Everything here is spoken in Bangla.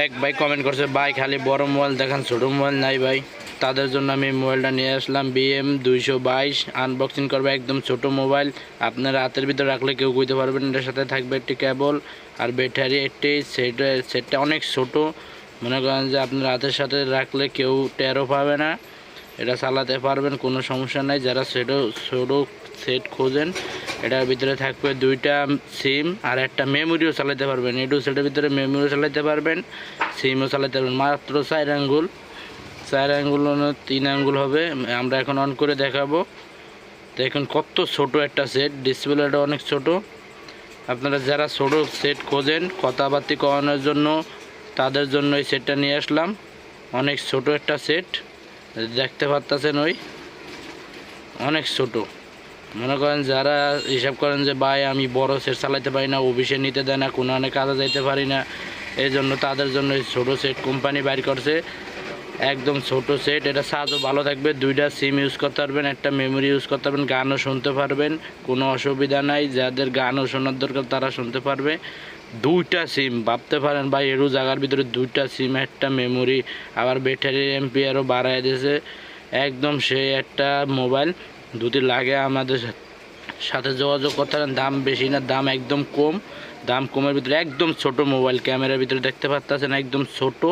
এক ভাই কমেন্ট করছে, ভাই খালি বড় মোবাইল দেখান, ছোটো মোবাইল নাই ভাই। তাদের জন্য আমি মোবাইলটা নিয়ে আসলাম BM222 আনবক্সিং করবে। একদম ছোট মোবাইল, আপনার হাতের ভিতরে রাখলে কেউ বুঝতে পারবেন। এটার সাথে থাকবে একটি কেবল আর ব্যাটারি একটি। সেটটা অনেক ছোট, মনে করেন যে আপনার হাতের সাথে রাখলে কেউ টেরও পাবে না। এটা চালাতে পারবেন, কোনো সমস্যা নাই। যারা ছোটো সেট খোঁজেন, এটার ভিতরে থাকবে 2টা সিম আর একটা মেমোরিও চালাতে পারবেন। এই সেটের ভিতরে মেমোরিও চালাতে পারবেন, সিমও চালাতে পারবেন। মাত্র 4 আঙ্গুল, 4 আঙ্গুল 3 আঙ্গুল হবে। আমরা এখন অন করে দেখাবো। দেখুন কত ছোট একটা সেট, ডিসপ্লেটা অনেক ছোট। আপনারা যারা ছোটো সেট খোঁজেন কথাবার্তা করানোর জন্য, তাদের জন্য এই সেটটা নিয়ে আসলাম। অনেক ছোট একটা সেট, দেখতে পাচ্ছেন অনেক ছোট। মনে করেন যারা হিসাব করেন যে ভাই আমি বড় সেট চালাতে পারি না, অফিসে নিতে দেয় না, কোনো অনেক কাজে যাইতে পারি না, এই জন্য তাদের জন্য এই ছোটো সেট কোম্পানি বাইর করছে। একদম ছোট সেট, এটা চার্জও ভালো থাকবে। 2টা সিম ইউজ করতে পারবেন, একটা মেমোরি ইউজ করতে পারবেন, গানও শুনতে পারবেন, কোনো অসুবিধা নাই। যাদের গানও শোনার দরকার তারা শুনতে পারবে। 2টা সিম, ভাবতে পারেন ভাই এরু জায়গার ভিতরে 2টা সিম, একটা মেমোরি, আবার ব্যাটারির এমপিআরও বাড়ায় দিয়েছে। একদম সেই একটা মোবাইল। যদি লাগে আমাদের সাথে যোগাযোগ করতে পারেন। দাম বেশি না, দাম একদম কম। দাম কমের ভিতরে একদম ছোট মোবাইল, ক্যামেরার ভিতরে দেখতে পাচ্ছেন একদম ছোট।